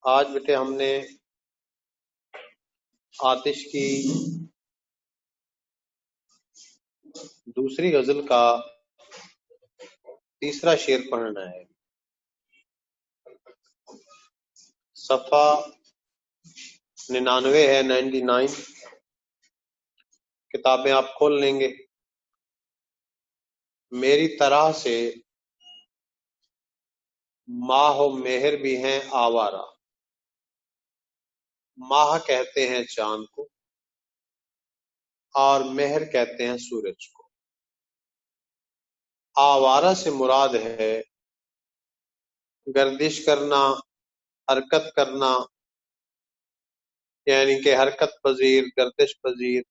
آج بیٹے ہم نے آتش کی دوسری غزل کا تیسرا شعر پڑھنا ہے۔ صفحہ 99 ہے، 99 کتابیں آپ کھول لیں گے۔ میری طرح سے ماہ و مہر بھی ہیں آوارہ، ماہ کہتے ہیں چاند کو اور مہر کہتے ہیں سورج کو۔ آوارہ سے مراد ہے گردش کرنا، حرکت کرنا، یعنی کہ حرکت پذیر، گردش پذیر،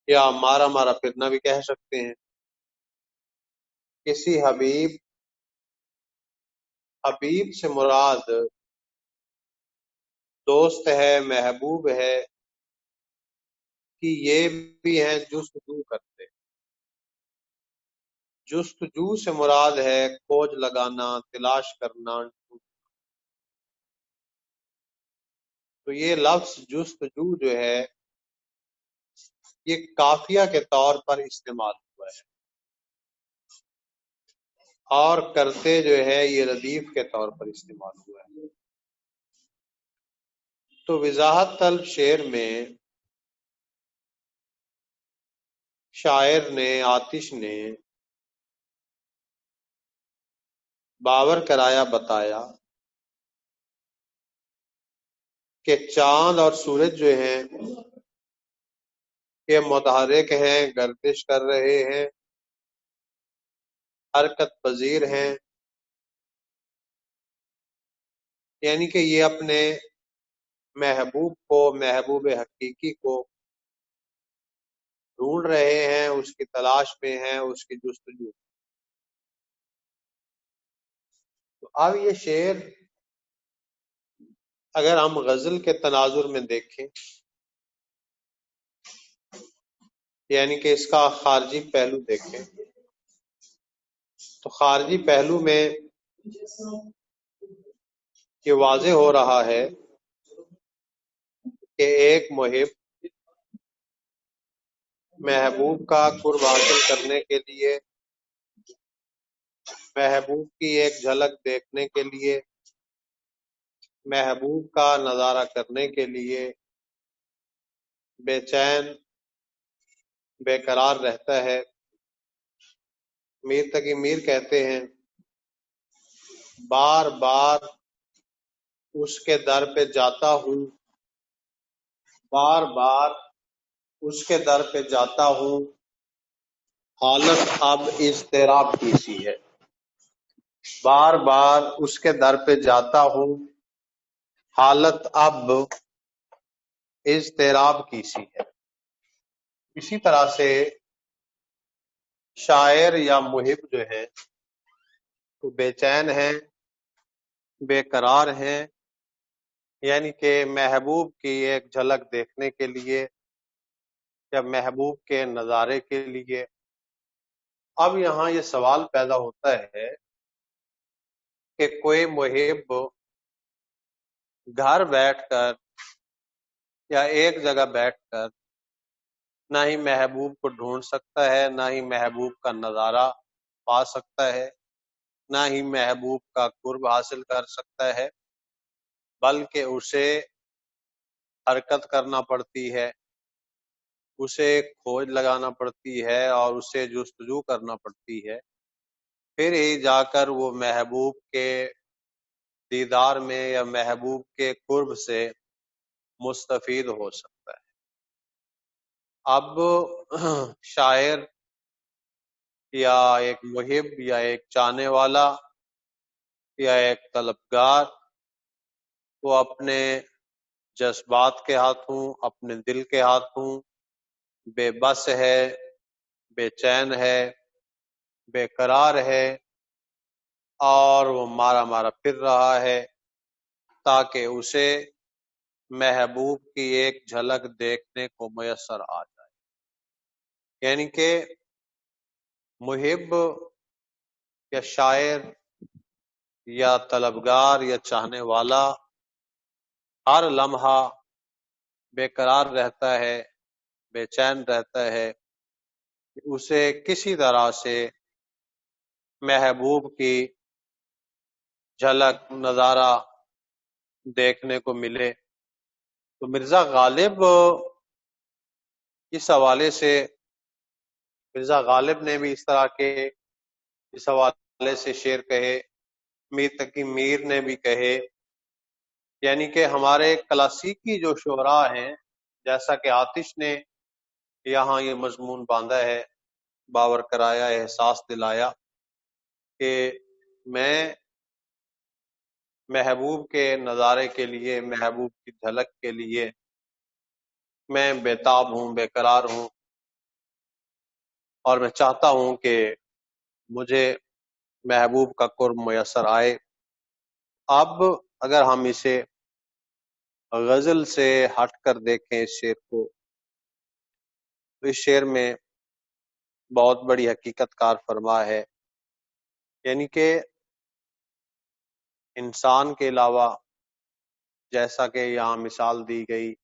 یا مارا مارا پھرنا بھی کہہ سکتے ہیں۔ کسی حبیب سے مراد دوست ہے، محبوب ہے، کہ یہ بھی ہیں جستجو کرتے۔ جستجو سے مراد ہے کھوج لگانا، تلاش کرنا۔ تو یہ لفظ جستجو جو ہے یہ کافیہ کے طور پر استعمال ہوا ہے، اور کرتے جو ہے یہ ردیف کے طور پر استعمال ہوا ہے۔ تو وضاحت طلب شعر میں شاعر نے، آتش نے باور کرایا، بتایا کہ چاند اور سورج جو ہیں یہ متحرک ہیں، گردش کر رہے ہیں، حرکت پذیر ہیں، یعنی کہ یہ اپنے محبوب کو، محبوب حقیقی کو ڈھونڈ رہے ہیں، اس کی تلاش میں ہیں، اس کی جستجو۔ تو اب یہ شعر اگر ہم غزل کے تناظر میں دیکھیں، یعنی کہ اس کا خارجی پہلو دیکھیں، تو خارجی پہلو میں یہ واضح ہو رہا ہے کہ ایک محب محبوب کا قرب حاصل کرنے کے لیے، محبوب کی ایک جھلک دیکھنے کے لیے، محبوب کا نظارہ کرنے کے لیے بے چین، بے قرار رہتا ہے۔ میر تقی میر کہتے ہیں بار بار اس کے در پہ جاتا ہوں، بار بار اس کے در پہ جاتا ہوں، حالت اب اضطراب کی سی ہے۔ بار بار اس کے در پہ جاتا ہوں، حالت اب اضطراب کی سی ہے۔ اسی طرح سے شاعر یا محب جو ہے تو بے چین ہیں، بے قرار ہیں، یعنی کہ محبوب کی ایک جھلک دیکھنے کے لیے یا محبوب کے نظارے کے لیے۔ اب یہاں یہ سوال پیدا ہوتا ہے کہ کوئی محب گھر بیٹھ کر یا ایک جگہ بیٹھ کر نہ ہی محبوب کو ڈھونڈ سکتا ہے، نہ ہی محبوب کا نظارہ پا سکتا ہے، نہ ہی محبوب کا قرب حاصل کر سکتا ہے، بلکہ اسے حرکت کرنا پڑتی ہے، اسے کھوج لگانا پڑتی ہے، اور اسے جستجو کرنا پڑتی ہے، پھر ہی جا کر وہ محبوب کے دیدار میں یا محبوب کے قرب سے مستفید ہو سکتا ہے۔ اب شاعر یا ایک محب یا ایک چاہنے والا یا ایک طلبگار وہ اپنے جذبات کے ہاتھوں، اپنے دل کے ہاتھوں بے بس ہے، بے چین ہے، بے قرار ہے، اور وہ مارا مارا پھر رہا ہے تاکہ اسے محبوب کی ایک جھلک دیکھنے کو میسر آ جائے۔ یعنی کہ محب یا شاعر یا طلبگار یا چاہنے والا ہر لمحہ بے قرار رہتا ہے، بے چین رہتا ہے کہ اسے کسی طرح سے محبوب کی جھلک نظارہ دیکھنے کو ملے۔ تو مرزا غالب اس حوالے سے، مرزا غالب نے بھی اس طرح کے اس حوالے سے شعر کہے، میر تقی میر نے بھی کہے، یعنی کہ ہمارے کلاسیکی جو شعراء ہیں، جیسا کہ آتش نے یہاں یہ مضمون باندھا ہے، باور کرایا، احساس دلایا کہ میں محبوب کے نظارے کے لیے، محبوب کی جھلک کے لیے میں بےتاب ہوں، بے قرار ہوں، اور میں چاہتا ہوں کہ مجھے محبوب کا قرب میسر آئے۔ اب اگر ہم اسے غزل سے ہٹ کر دیکھیں اس شعر کو، تو اس شعر میں بہت بڑی حقیقت کار فرما ہے، یعنی کہ انسان کے علاوہ، جیسا کہ یہاں مثال دی گئی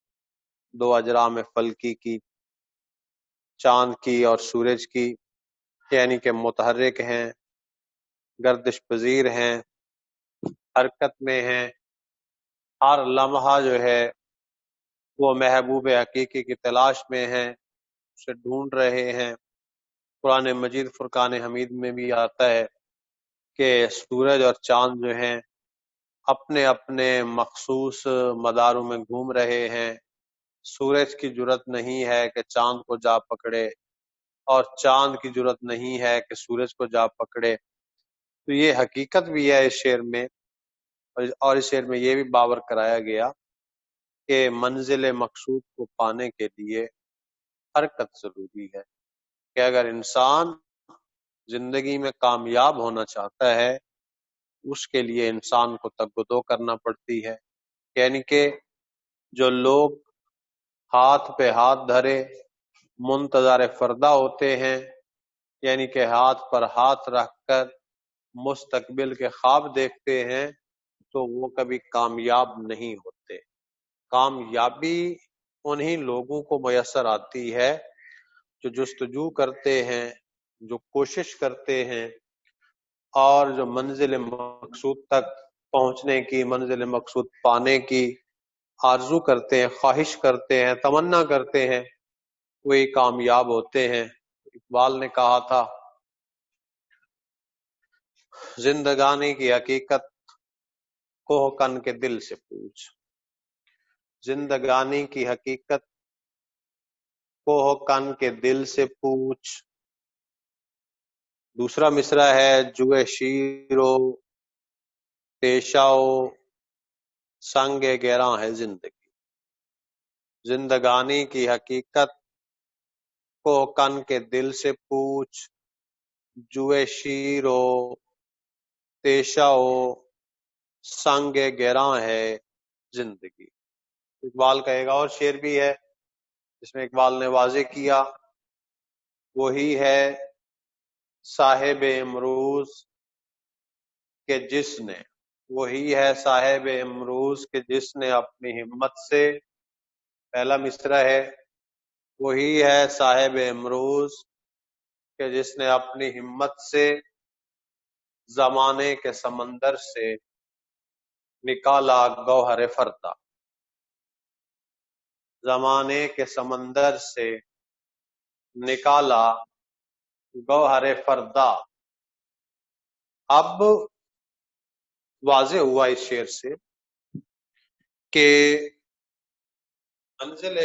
دو اجرام فلکی کی، چاند کی اور سورج کی، یعنی کہ متحرک ہیں، گردش پذیر ہیں، حرکت میں ہیں، ہر لمحہ جو ہے وہ محبوب حقیقی کی تلاش میں ہیں، اسے ڈھونڈ رہے ہیں۔ قرآن مجید فرقان حمید میں بھی آتا ہے کہ سورج اور چاند جو ہیں اپنے اپنے مخصوص مداروں میں گھوم رہے ہیں۔ سورج کی جرت نہیں ہے کہ چاند کو جا پکڑے، اور چاند کی جرت نہیں ہے کہ سورج کو جا پکڑے۔ تو یہ حقیقت بھی ہے اس شعر میں، اور اس شعر میں یہ بھی باور کرایا گیا کہ منزل مقصود کو پانے کے لیے حرکت ضروری ہے، کہ اگر انسان زندگی میں کامیاب ہونا چاہتا ہے، اس کے لیے انسان کو تگ و دو کرنا پڑتی ہے۔ یعنی کہ جو لوگ ہاتھ پہ ہاتھ دھرے منتظر فردا ہوتے ہیں، یعنی کہ ہاتھ پر ہاتھ رکھ کر مستقبل کے خواب دیکھتے ہیں، تو وہ کبھی کامیاب نہیں ہوتے۔ کامیابی انہی لوگوں کو میسر آتی ہے جو جستجو کرتے ہیں، جو کوشش کرتے ہیں، اور جو منزل مقصود تک پہنچنے کی، منزل مقصود پانے کی آرزو کرتے ہیں، خواہش کرتے ہیں، تمنا کرتے ہیں، وہی کامیاب ہوتے ہیں۔ اقبال نے کہا تھا، زندگانی کی حقیقت کوہ کن کے دل سے پوچھ، زندگانی کی حقیقت کوہ کن کے دل سے پوچھ۔ دوسرا مصرع ہے، جوئے شیرو پیشاؤ سنگ گراں ہے زندگی، زندگانی کی حقیقت کوہ کن کے دل سے پوچھ، جوئے شیرو پیشاؤ سنگ گراں ہے زندگی۔ اقبال کا ایک اور شعر بھی ہے جس میں اقبال نے واضح کیا، وہی ہے صاحب امروز کے جس نے، وہی ہے صاحب امروز کے جس نے اپنی ہمت سے، پہلا مصرع ہے، وہی ہے صاحب امروز کہ جس نے اپنی ہمت سے زمانے کے سمندر سے نکالا گوہر فردا، زمانے کے سمندر سے نکالا گوہر فردا۔ اب واضح ہوا اس شعر سے کہ منزل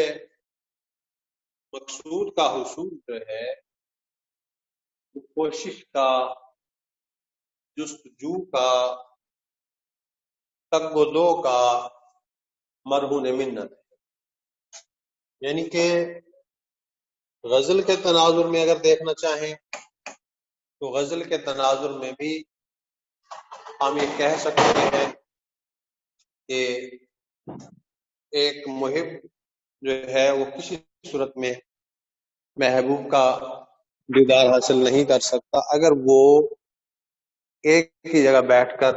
مقصود کا حصول جو ہے وہ کوشش کا، جستجو کا، تگ و دو کا مرہون منت ہے۔ یعنی کہ غزل کے تناظر میں اگر دیکھنا چاہیں تو غزل کے تناظر میں بھی ہم یہ کہہ سکتے ہیں کہ ایک محب جو ہے وہ کسی صورت میں محبوب کا دیدار حاصل نہیں کر سکتا اگر وہ ایک ہی جگہ بیٹھ کر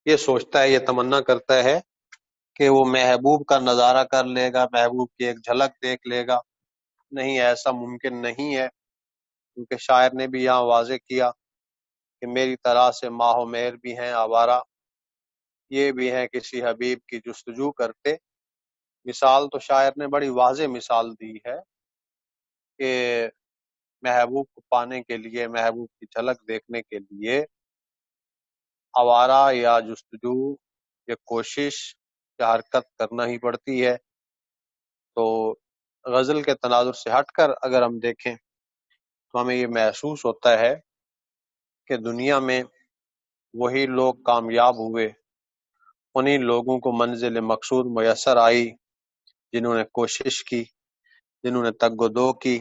یہ سوچتا ہے، یہ تمنا کرتا ہے کہ وہ محبوب کا نظارہ کر لے گا، محبوب کی ایک جھلک دیکھ لے گا. نہیں، ایسا ممکن نہیں ہے، کیونکہ شاعر نے بھی یہاں واضح کیا کہ میری طرح سے ماہ و مہر بھی ہیں آوارہ، یہ بھی ہیں کسی حبیب کی جستجو کرتے. مثال تو شاعر نے بڑی واضح مثال دی ہے کہ محبوب کو پانے کے لیے، محبوب کی جھلک دیکھنے کے لیے آوارہ یا جستجو یا کوشش یا حرکت کرنا ہی پڑتی ہے. تو غزل کے تناظر سے ہٹ کر اگر ہم دیکھیں تو ہمیں یہ محسوس ہوتا ہے کہ دنیا میں وہی لوگ کامیاب ہوئے، انہی لوگوں کو منزل مقصود میسر آئی جنہوں نے کوشش کی، جنہوں نے تگ و دو کی،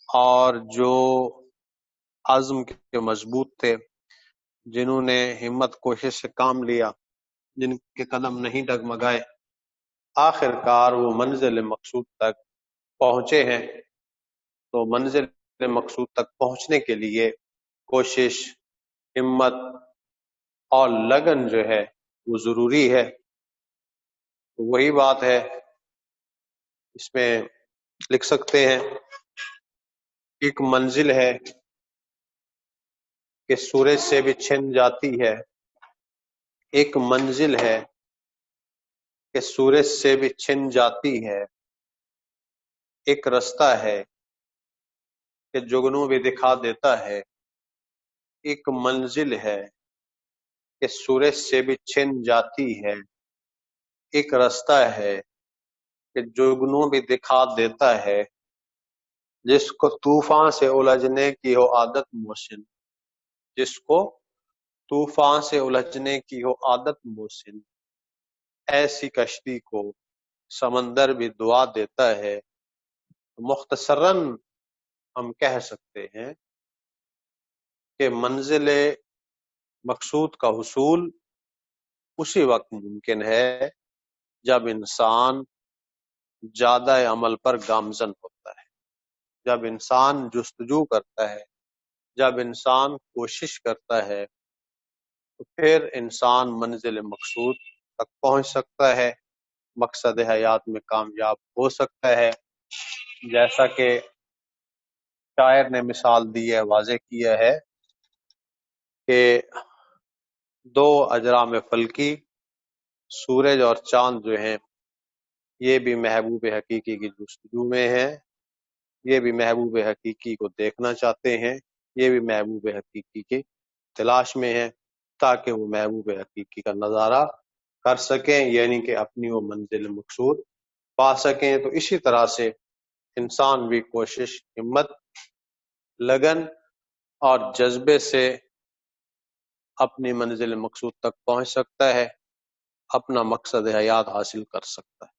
اور جو عزم کے مضبوط تھے، جنہوں نے ہمت کوشش سے کام لیا، جن کے قدم نہیں ڈگمگائے، آخر کار وہ منزل مقصود تک پہنچے ہیں. تو منزل مقصود تک پہنچنے کے لیے کوشش، ہمت اور لگن جو ہے وہ ضروری ہے. تو وہی بات ہے، اس میں لکھ سکتے ہیں ایک منزل ہے کہ سورج سے بھی چھن جاتی ہے، ایک منزل ہے کہ سورج سے بھی چھن جاتی ہے، ایک رستہ ہے کہ جگنوں بھی دکھا دیتا ہے، ایک منزل ہے کہ سورج سے بھی چھن جاتی ہے، ایک رستہ ہے کہ جگنوں بھی دکھا دیتا ہے، جس کو طوفان سے الجھنے کی ہو عادت محسن، جس کو طوفان سے الجھنے کی ہو عادت محسن، ایسی کشتی کو سمندر بھی دعا دیتا ہے. مختصراً ہم کہہ سکتے ہیں کہ منزل مقصود کا حصول اسی وقت ممکن ہے جب انسان زیادہ عمل پر گامزن ہوتا ہے، جب انسان جستجو کرتا ہے، جب انسان کوشش کرتا ہے، تو پھر انسان منزل مقصود تک پہنچ سکتا ہے، مقصد حیات میں کامیاب ہو سکتا ہے. جیسا کہ شاعر نے مثال دی ہے، واضح کیا ہے کہ دو اجرام فلکی سورج اور چاند جو ہیں یہ بھی محبوب حقیقی کی جستجو میں ہیں، یہ بھی محبوب حقیقی کو دیکھنا چاہتے ہیں، یہ بھی محبوب حقیقی کی تلاش میں ہیں تاکہ وہ محبوب حقیقی کا نظارہ کر سکیں، یعنی کہ اپنی وہ منزل مقصود پا سکیں. تو اسی طرح سے انسان بھی کوشش، ہمت، لگن اور جذبے سے اپنی منزل مقصود تک پہنچ سکتا ہے، اپنا مقصد حیات حاصل کر سکتا ہے.